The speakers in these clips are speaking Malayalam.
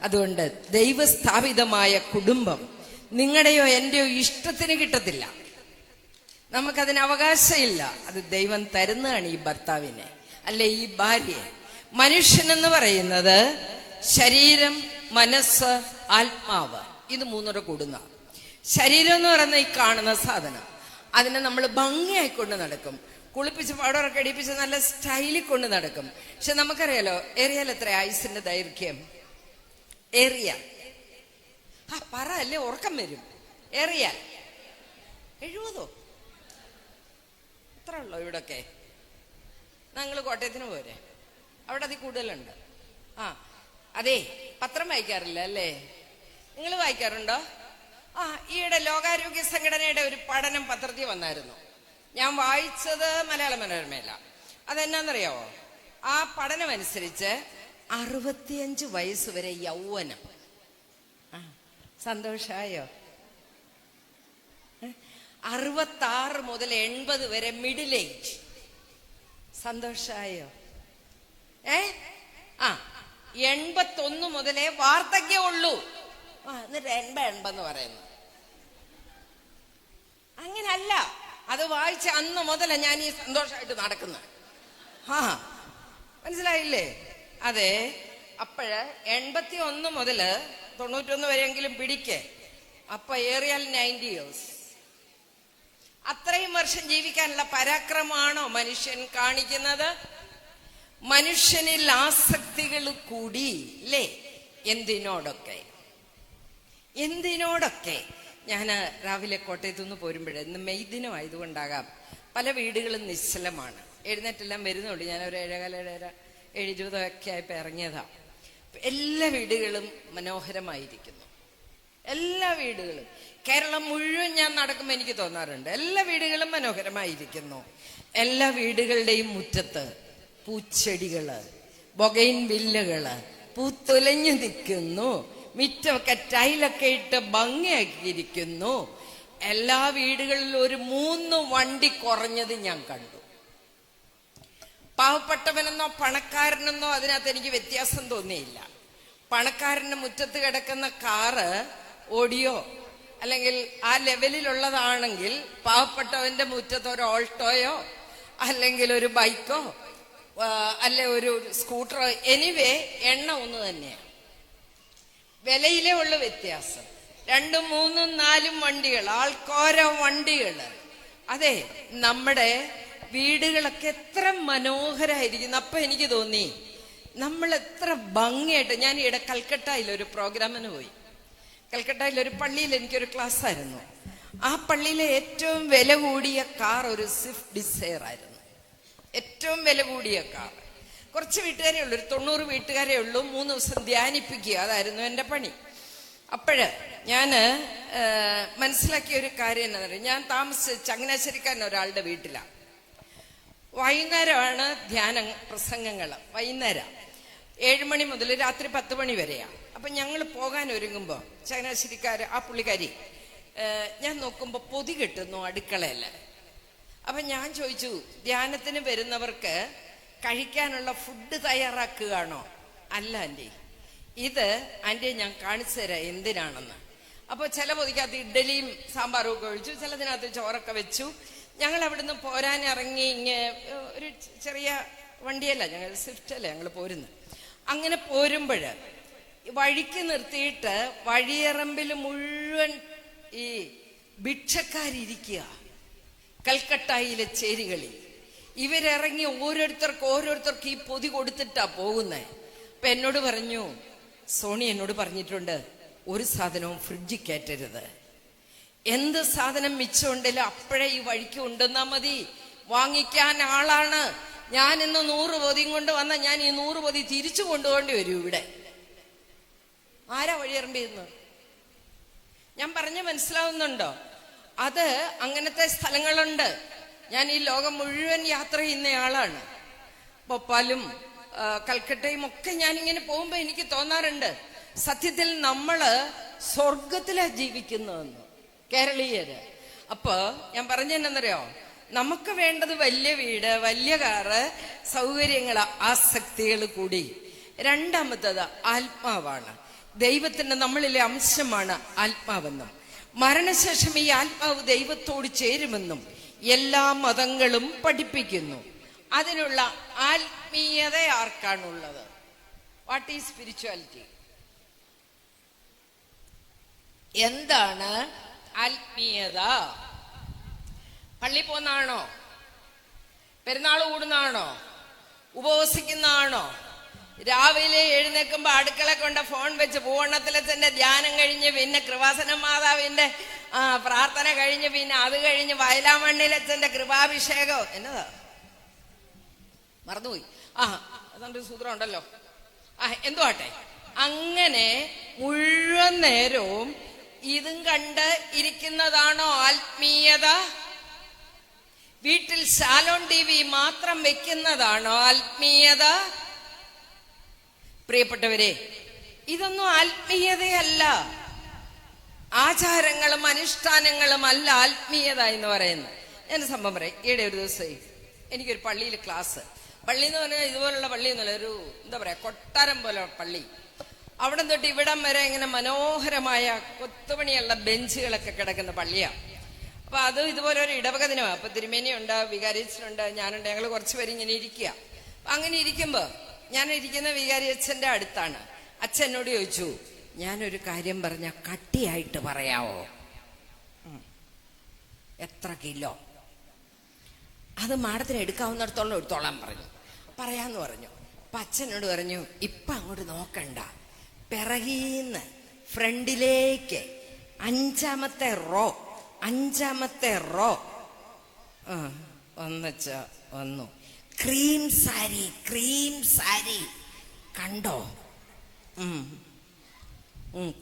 അതുകൊണ്ട് ദൈവസ്ഥാപിതമായ കുടുംബം നിങ്ങളുടെയോ എന്റെയോ ഇഷ്ടത്തിന് കിട്ടത്തില്ല. നമുക്കതിന് അവകാശമില്ല. അത് ദൈവം തരുന്നതാണ് ഈ ഭർത്താവിനെ, അല്ലെ ഈ ഭാര്യയെ. മനുഷ്യനെന്ന് പറയുന്നത് ശരീരം, മനസ്സ്, ആത്മാവ്, ഇത് മൂന്നൂടെ കൂടുന്ന. ശരീരം എന്ന് പറയുന്ന ഈ കാണുന്ന സാധനം, അതിനെ നമ്മൾ ഭംഗിയായിക്കൊണ്ട് നടക്കും, കുളിപ്പിച്ച് പൗഡറൊക്കെ അടിപ്പിച്ച് നല്ല സ്റ്റൈലിൽ കൊണ്ട് നടക്കും. പക്ഷെ നമുക്കറിയാലോ, ഏറിയാൽ എത്ര ആയുസിന്റെ ദൈർഘ്യം? ഏറിയാൽ പറ അല്ലേ, ഉറക്കം വരും. ഏറിയാൽ 70 ഇത്ര ഉള്ളോ ഇവിടൊക്കെ? ഞങ്ങൾ കോട്ടയത്തിന് പോരെ, അവിടെ അതിൽ കൂടുതലുണ്ട്. അതെ, പത്രം വായിക്കാറില്ല അല്ലേ? നിങ്ങൾ വായിക്കാറുണ്ടോ? ഈയിടെ ലോകാരോഗ്യ സംഘടനയുടെ ഒരു പഠനം പത്രത്തിൽ വന്നായിരുന്നു. ഞാൻ വായിച്ചത് മലയാള മനോരമയല്ല. അതെന്നാന്നറിയാവോ? ആ പഠനം അനുസരിച്ച് 65 വയസ്സ് വരെ യൗവനം. സന്തോഷായോ? 66 മുതൽ 80 വരെ മിഡിൽ ഏജ്. സന്തോഷായോ? 81 മുതലേ വാർദ്ധക്യം ഉള്ളൂ. എന്നിട്ട് 80 പറയുന്നു. അങ്ങനല്ല, അത് വായിച്ച അന്ന് മുതല ഞാൻ ഈ സന്തോഷമായിട്ട് നടക്കുന്നത്. മനസ്സിലായില്ലേ? അതെ, അപ്പോഴ് 81 മുതൽ 91 വരെയെങ്കിലും പിടിക്കേ. അപ്പൊ ഏറിയാൽ 90 years. അത്രയും വർഷം ജീവിക്കാനുള്ള പരാക്രമമാണോ മനുഷ്യൻ കാണിക്കുന്നത്? മനുഷ്യനിൽ ആസക്തികൾ കൂടി അല്ലേ? എന്തിനോടൊക്കെ. ഞാൻ രാവിലെ കോട്ടയത്തു നിന്ന് പോരുമ്പോഴേ, ഇന്ന് മെയ് ദിനം ആയതുകൊണ്ടാകാം, പല വീടുകളും നിശ്ചലമാണ്. എഴുന്നേറ്റെല്ലാം വരുന്നുള്ളൂ. ഞാനൊരു 7:15, 7:20 ഒക്കെ ആയപ്പോൾ ഇറങ്ങിയതാ. എല്ലാ വീടുകളും മനോഹരമായിരിക്കുന്നു. എല്ലാ വീടുകളും, കേരളം മുഴുവൻ ഞാൻ നടക്കുമ്പോൾ എനിക്ക് തോന്നാറുണ്ട്, എല്ലാ വീടുകളും മനോഹരമായിരിക്കുന്നു. എല്ലാ വീടുകളുടെയും മുറ്റത്ത് പൂച്ചെടികള്, ബൊഗൈൻ വില്ലകള് പൂത്തുലഞ്ഞു നിൽക്കുന്നു. മിറ്റമൊക്കെ ടൈലൊക്കെ ഇട്ട് ഭംഗിയാക്കിയിരിക്കുന്നു. എല്ലാ വീടുകളിലും ഒരു 3 വണ്ടി കുറഞ്ഞത് ഞാൻ കണ്ടു. പാവപ്പെട്ടവനെന്നോ പണക്കാരനെന്നോ അതിനകത്ത് എനിക്ക് വ്യത്യാസം തോന്നിയില്ല. പണക്കാരന്റെ മുറ്റത്ത് കിടക്കുന്ന കാറ് ഓടിയോ അല്ലെങ്കിൽ ആ ലെവലിലുള്ളതാണെങ്കിൽ, പാവപ്പെട്ടവന്റെ മുറ്റത്ത് ഒരു ഓൾട്ടോയോ അല്ലെങ്കിൽ ഒരു ബൈക്കോ അല്ലെ ഒരു സ്കൂട്ടറോ, എനിവേ എണ്ണ ഒന്ന് തന്നെയാണ്. വിലയിലേ ഉള്ള വ്യത്യാസം. 2, 3, 4 വണ്ടികൾ, ആൾക്കോരോ വണ്ടികള്. അതെ, നമ്മുടെ വീടുകളൊക്കെ എത്ര മനോഹരമായിരിക്കുന്നു. അപ്പൊ എനിക്ക് തോന്നി, നമ്മൾ എത്ര ഭംഗിയായിട്ട്. ഞാൻ ഈയിടെ കൽക്കട്ടയിൽ ഒരു പ്രോഗ്രാമിന് പോയി. കൽക്കട്ടയിൽ ഒരു പള്ളിയിൽ എനിക്കൊരു ക്ലാസ് ആയിരുന്നു. ആ പള്ളിയിലെ ഏറ്റവും വില കൂടിയ കാർ ഒരു സ്വിഫ്റ്റ് ഡിസയർ ആയിരുന്നു. ഏറ്റവും വില കൂടിയ കാർ. കുറച്ച് വീട്ടുകാരേ ഉള്ളൂ, ഒരു 90 വീട്ടുകാരേ ഉള്ളൂ. 3 ദിവസം ധ്യാനിപ്പിക്കുക, അതായിരുന്നു എൻ്റെ പണി. അപ്പോഴ് ഞാൻ മനസ്സിലാക്കിയ ഒരു കാര്യം എന്താ പറയുക, ഞാൻ താമസിച്ച് ചങ്ങനാശ്ശേരിക്കാരൻ ഒരാളുടെ വീട്ടിലാണ്. വൈകുന്നേരമാണ് ധ്യാന പ്രസംഗങ്ങൾ. വൈകുന്നേരം 7 മണി മുതൽ രാത്രി 10 മണി വരെയാണ്. അപ്പൊ ഞങ്ങൾ പോകാൻ ഒരുങ്ങുമ്പോൾ ചങ്ങനാശ്ശേരിക്കാർ, ആ പുള്ളിക്കാരി, ഞാൻ നോക്കുമ്പോൾ പൊതി കെട്ടുന്നു അടുക്കളയിൽ. അപ്പൊ ഞാൻ ചോദിച്ചു, ധ്യാനത്തിന് വരുന്നവർക്ക് കഴിക്കാനുള്ള ഫുഡ് തയ്യാറാക്കുകയാണോ? അല്ല ആൻറ്റി, ഇത് ആൻറ്റി ഞാൻ കാണിച്ചു തരാം എന്തിനാണെന്ന്. അപ്പൊ ചില പൊതിക്കകത്ത് ഇഡ്ഡലിയും സാമ്പാറും ഒക്കെ ഒഴിച്ചു, ചിലതിനകത്ത് ചോറൊക്കെ വെച്ചു. ഞങ്ങൾ അവിടുന്ന് പോരാനിറങ്ങി. ഒരു ചെറിയ വണ്ടിയല്ല, ഞങ്ങൾ സ്വിഫ്റ്റ് അല്ല ഞങ്ങൾ പോരുന്നത്. അങ്ങനെ പോരുമ്പോൾ വഴിക്ക് നിർത്തിയിട്ട് വഴിയറമ്പിൽ മുഴുവൻ ഈ ഭിക്ഷക്കാരിയ്ക്കുക. കൽക്കട്ടയിലെ ചേരികളിൽ ഇവരിറങ്ങി ഓരോരുത്തർക്ക് ഈ പൊതി കൊടുത്തിട്ടാ പോകുന്നേ. അപ്പൊ എന്നോട് പറഞ്ഞു, സോണി എന്നോട് പറഞ്ഞിട്ടുണ്ട്, ഒരു സാധനവും ഫ്രിഡ്ജിൽ കയറ്റരുത്. എന്ത് സാധനം മിച്ചമുണ്ടല്ലോ അപ്പോഴേ ഈ വഴിക്ക് കൊണ്ടുവന്നാ മതി. വാങ്ങിക്കാൻ ആളാണ് ഞാൻ. ഇന്ന് 100 പൊതിയും കൊണ്ട് വന്ന ഞാൻ ഈ 100 പൊതി തിരിച്ചു കൊണ്ടുപോകേണ്ടി വരും. ഇവിടെ ആരാ വഴിയറമ്പിന്ന്? ഞാൻ പറഞ്ഞ മനസ്സിലാവുന്നുണ്ടോ? അത് അങ്ങനത്തെ സ്ഥലങ്ങളുണ്ട്. ഞാൻ ഈ ലോകം മുഴുവൻ യാത്ര ചെയ്യുന്നയാളാണ്. ഭോപ്പാലും കൽക്കട്ടയും ഒക്കെ ഞാനിങ്ങനെ പോകുമ്പോ എനിക്ക് തോന്നാറുണ്ട്, സത്യത്തിൽ നമ്മള് സ്വർഗത്തിലാ ജീവിക്കുന്നതെന്ന്, കേരളീയര്. അപ്പൊ ഞാൻ പറഞ്ഞെന്നറിയോ, നമുക്ക് വേണ്ടത് വലിയ വീട്, വലിയ കാറ്, സൗകര്യങ്ങൾ, ആസക്തികൾ കൂടി. രണ്ടാമത്തത് ആത്മാവാണ്. ദൈവത്തിന്റെ നമ്മളിലെ അംശമാണ് ആത്മാവെന്നും മരണശേഷം ഈ ആത്മാവ് ദൈവത്തോട് ചേരുമെന്നും എല്ലാ മതങ്ങളും പഠിപ്പിക്കുന്നു. അതിനുള്ള ആത്മീയത ആർക്കാണുള്ളത്? What is spirituality? എന്താണ് ആത്മീയത? പള്ളി പോന്നാണോ? പെരുന്നാൾ കൂടുന്നാണോ? ഉപവസിക്കുന്നതാണോ? രാവിലെ എഴുന്നേൽക്കുമ്പോ അടുക്കള കൊണ്ട് ഫോൺ വെച്ച് പൂവണ്ണത്തിലച്ഛന്റെ ധ്യാനം കഴിഞ്ഞ് പിന്നെ കൃപാസന മാതാവിന്റെ പ്രാർത്ഥന കഴിഞ്ഞ് പിന്നെ അത് കഴിഞ്ഞ് വയലാമണ്ണിലച്ഛന്റെ കൃപാഭിഷേകം എന്നതാ മറന്നുപോയി. അതുകൊണ്ട് സൂത്രം ഉണ്ടല്ലോ. എന്തുവാട്ടെ, അങ്ങനെ മുഴുവൻ നേരവും ഇതും കണ്ട് ഇരിക്കുന്നതാണോ ആത്മീയത? വീട്ടിൽ ശാലോൺ TV മാത്രം വെക്കുന്നതാണോ ആത്മീയത? പ്രിയപ്പെട്ടവരെ, ഇതൊന്നും ആത്മീയതയല്ല. ആചാരങ്ങളും അനുഷ്ഠാനങ്ങളും അല്ല ആത്മീയത എന്ന് പറയുന്നത്. ഞാൻ സംഭവം പറയാം. ഈയിടെ ഒരു ദിവസം എനിക്കൊരു പള്ളിയിൽ ക്ലാസ്. പള്ളി എന്ന് പറഞ്ഞാൽ ഇതുപോലുള്ള പള്ളി എന്നല്ല, ഒരു എന്താ പറയാ കൊട്ടാരം പോലെ പള്ളി. അവിടെ തൊട്ട് ഇവിടം വരെ ഇങ്ങനെ മനോഹരമായ കൊത്തുപണിയുള്ള ബെഞ്ചുകളൊക്കെ കിടക്കുന്ന പള്ളിയാണ്. അപ്പൊ അത് ഇതുപോലെ ഒരു ഇടവക ദിനമാണ്. അപ്പൊ തിരുമേനിയുണ്ട്, വികാരിയച്ഛനുണ്ട്, ഞാനുണ്ട്. ഞങ്ങൾ കുറച്ച് പേര് ഇങ്ങനെ ഇരിക്കുക. അങ്ങനെ ഇരിക്കുമ്പോ ഞാൻ ഇരിക്കുന്ന വികാരി അച്ഛന്റെ അടുത്താണ്. അച്ഛൻ എന്നോട് ചോദിച്ചു, ഞാനൊരു കാര്യം പറഞ്ഞ കട്ടിയായിട്ട് പറയാവോ? എത്ര കിലോ? അത് മാഡത്തിന് എടുക്കാവുന്നിടത്തോളം എടുത്തോളാൻ പറഞ്ഞു. പറയാന്ന് പറഞ്ഞു. അപ്പൊ അച്ഛനോട് പറഞ്ഞു, ഇപ്പൊ അങ്ങോട്ട് നോക്കണ്ട, പിറകീന്ന് ഫ്രണ്ടിലേക്ക് അഞ്ചാമത്തെ റോ വന്നു. ക്രീം സാരി കണ്ടോ?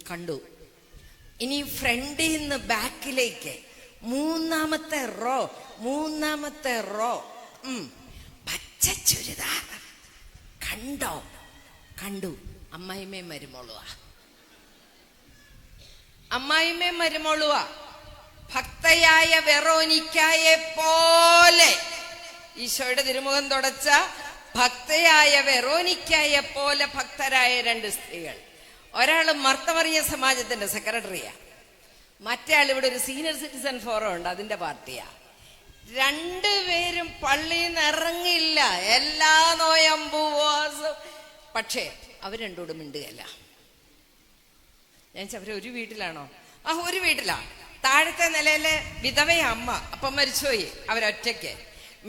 കണ്ടു. ഇനി ഫ്രണ്ടിൽ നിന്ന് ബാക്കിലേക്ക് മൂന്നാമത്തെ റോ പച്ച ചുരിദാർ കണ്ടോ? കണ്ടു. അമ്മായിമ്മയും മരുമോളുവാ. ഭക്തയായ വെറോനിക്കായെ പോലെ, ഈശോയുടെ തിരുമുഖം തുടച്ച ഭക്തയായ വെറോനിക്കായെ പോലെ ഭക്തരായ രണ്ട് സ്ത്രീകൾ. ഒരാള് മർത്തമറിയ സമാജത്തിന്റെ സെക്രട്ടറിയാ, മറ്റേ ആൾ ഇവിടെ ഒരു സീനിയർ സിറ്റിസൺ ഫോറം ഉണ്ട്, അതിന്റെ പാർട്ടിയാ. രണ്ടുപേരും പള്ളിയിൽ നിന്ന് ഇറങ്ങില്ല, എല്ലാ നോയമ്പുവാസും. പക്ഷേ അവർ രണ്ടോടും മിണ്ടുകയല്ല. ഞാൻ അവരൊരു വീട്ടിലാണോ? ഒരു വീട്ടിലാ. താഴത്തെ നിലയില് വിധവയ അമ്മ, അപ്പം മരിച്ചുപോയി, അവരൊറ്റയ്ക്ക്.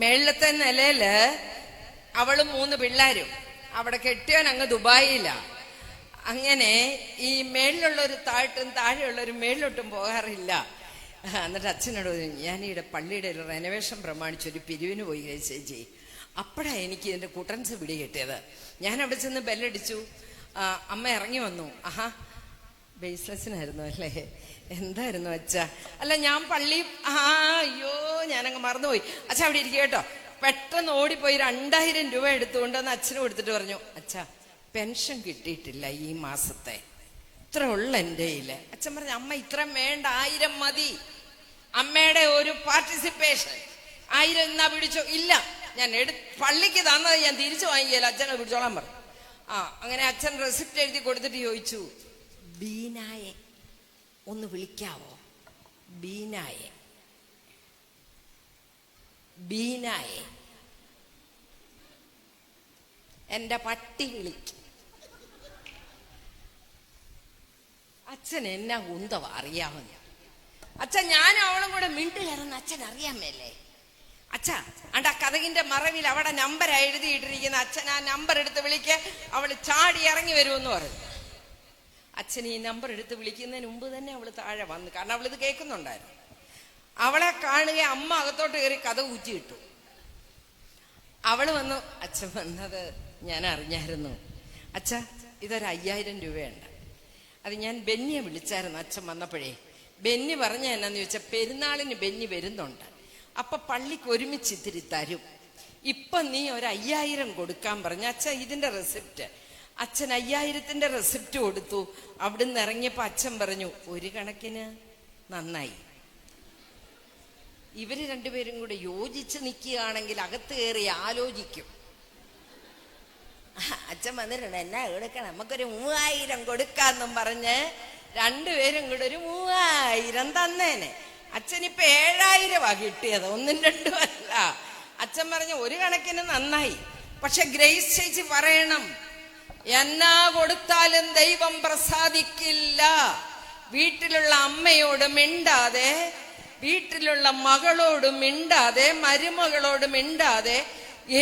മേളിലത്തെ നിലയില് അവളും 3 പിള്ളേരും. അവിടെ കെട്ടിയവൻ അങ്ങ് ദുബായിലാ. അങ്ങനെ ഈ മേളിലുള്ളൊരു താഴോട്ടും താഴെയുള്ളൊരു മേളിലോട്ടും പോകാറില്ല. എന്നിട്ട് അച്ഛനോട് ഞാനീടെ പള്ളിയുടെ ഒരു റെനോവേഷൻ പ്രമാണിച്ചൊരു പിരിവിന് പോയി ചേച്ചി. അപ്പോഴാണ് എനിക്ക് ഇതിന്റെ കുട്ടൻസ് പിടി കിട്ടിയത്. ഞാൻ അവിടെ ചെന്ന് ബെല്ലടിച്ചു. അമ്മ ഇറങ്ങി വന്നു. ബേസ്ലെസ്സിനായിരുന്നു അല്ലേ? എന്തായിരുന്നു അച്ഛ? അല്ല ഞാൻ പള്ളി അയ്യോ ഞാനങ്ങ് മറന്നുപോയി. അച്ഛ അവിടെ ഇരിക്കുക കേട്ടോ. പെട്ടെന്ന് ഓടിപ്പോയി 2000 രൂപ എടുത്തുകൊണ്ടെന്ന് അച്ഛന് കൊടുത്തിട്ട് പറഞ്ഞു, അച്ഛ പെൻഷൻ കിട്ടിയിട്ടില്ല ഈ മാസത്തെ, ഇത്ര ഉള്ള എൻ്റെ കയ്യില്. അച്ഛൻ പറഞ്ഞു, അമ്മ ഇത്രയും വേണ്ട, 1000 മതി. അമ്മയുടെ ഒരു പാർട്ടിസിപ്പേഷൻ 1000 എന്നാ പിടിച്ചോ? ഇല്ല, ഞാൻ പള്ളിക്ക് തന്നത് ഞാൻ തിരിച്ചു വാങ്ങിക്കല, അച്ഛനെ പിടിച്ചോളാൻ പറഞ്ഞു. അങ്ങനെ അച്ഛൻ റെസിപ്റ്റ് എഴുതി കൊടുത്തിട്ട് ചോദിച്ചു, ബീനായെ ഒന്ന് വിളിക്കാവോ? ബീനായെ എന്റെ പട്ടി വിളിക്കും. അച്ഛൻ എന്നാ ഉന്തവ അറിയാവുന്ന. അച്ഛൻ ഞാനും അവളും കൂടെ മിണ്ടുകയറുന്ന അച്ഛൻ അറിയാമല്ലേ? അച്ഛ അണ്ട കഥകിന്റെ മറവിൽ അവിടെ നമ്പർ എഴുതിയിട്ടിരിക്കുന്ന അച്ഛൻ ആ നമ്പർ എടുത്ത് വിളിക്ക, അവള് ചാടി ഇറങ്ങി വരുമെന്ന് പറഞ്ഞു. അച്ഛൻ ഈ നമ്പർ എടുത്ത് വിളിക്കുന്നതിന് മുമ്പ് തന്നെ അവള് താഴെ വന്നു. കാരണം അവളിത് കേൾക്കുന്നുണ്ടായിരുന്നു. അവളെ കാണുക, അമ്മ അകത്തോട്ട് കയറി കഥ ഊറ്റിയിട്ടു. അവള് വന്നു, അച്ഛൻ വന്നത് ഞാൻ അറിഞ്ഞായിരുന്നു. അച്ഛ ഇതൊരു 5000 രൂപയുണ്ട്. അത് ഞാൻ ബെന്നിയെ വിളിച്ചായിരുന്നു അച്ഛൻ വന്നപ്പോഴേ. ബെന്നി പറഞ്ഞ എന്നാന്ന് ചോദിച്ചാൽ പെരുന്നാളിന് ബെന്നി വരുന്നുണ്ട്, അപ്പൊ പള്ളിക്ക് ഒരുമിച്ച് ഇത്തിരി തരും. ഇപ്പൊ നീ ഒരു 5000 കൊടുക്കാൻ പറഞ്ഞ. അച്ഛ ഇതിന്റെ റെസിപ്റ്റ്. അച്ഛൻ 5000ന്റെ റെസിപ്റ്റ് കൊടുത്തു. അവിടുന്ന് ഇറങ്ങിയപ്പോ അച്ഛൻ പറഞ്ഞു, ഒരു കണക്കിന് നന്നായി. ഇവര് രണ്ടുപേരും കൂടെ യോജിച്ച് നിൽക്കുകയാണെങ്കിൽ അകത്ത് കയറി ആലോചിക്കും. അച്ഛൻ വന്നിട്ടുണ്ട്, എന്നാ കൊടുക്കണം, നമുക്കൊരു 3000 കൊടുക്കാന്നും പറഞ്ഞ് രണ്ടുപേരും കൂടെ ഒരു 3000 തന്നേനെ. അച്ഛനിപ്പൊ 7000 കിട്ടിയത്, 1ഉം 2ഉം അല്ല. അച്ഛൻ പറഞ്ഞ ഒരു കണക്കിന് നന്നായി. പക്ഷെ ഗ്രേസ് ചേച്ചി പറയണം, എന്നാ കൊടുത്താലും ദൈവം പ്രസാദിക്കില്ല. വീട്ടിലുള്ള അമ്മയോട് മിണ്ടാതെ, വീട്ടിലുള്ള മകളോട് മിണ്ടാതെ, മരുമകളോട് മിണ്ടാതെ,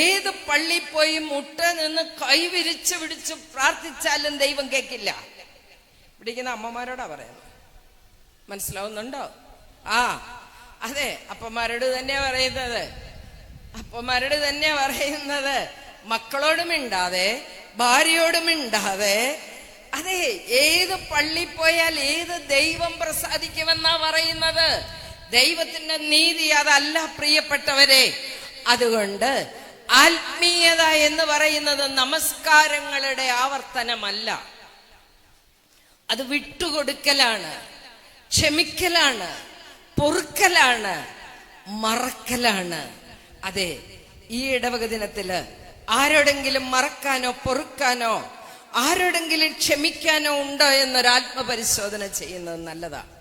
ഏത് പള്ളി പോയി മുട്ട നിന്ന് കൈവിരിച്ച് പിടിച്ച് പ്രാർത്ഥിച്ചാലും ദൈവം കേൾക്കില്ല. പിടിക്കുന്ന അമ്മമാരോടാ പറയുന്നത്. മനസ്സിലാവുന്നുണ്ടോ? അതെ, അപ്പന്മാരോട് തന്നെ പറയുന്നത്. അപ്പന്മാരോട് തന്നെ പറയുന്നത്, മക്കളോട് മിണ്ടാതെ, ഭാര്യയോട് മിണ്ടാതെ. അതെ, ഏത് പള്ളി പോയാൽ ഏത് ദൈവം പ്രസാദിക്കുമെന്നാ പറയുന്നത്. ദൈവത്തിന്റെ നീതി അതല്ല പ്രിയപ്പെട്ടവരെ. അതുകൊണ്ട് ആത്മീയത എന്ന് പറയുന്നത് നമസ്കാരങ്ങളുടെ ആവർത്തനമല്ല, അത് വിട്ടുകൊടുക്കലാണ്, ക്ഷമിക്കലാണ്, പൊറുക്കലാണ്, മറക്കലാണ്. അതെ, ഈ ഇടവക ദിനത്തില് ആരോടെങ്കിലും മറക്കാനോ പൊറുക്കാനോ ആരോടെങ്കിലും ക്ഷമിക്കാനോ ഉണ്ടോ എന്നൊരു ആത്മപരിശോധന ചെയ്യുന്നത് നല്ലതാണ്.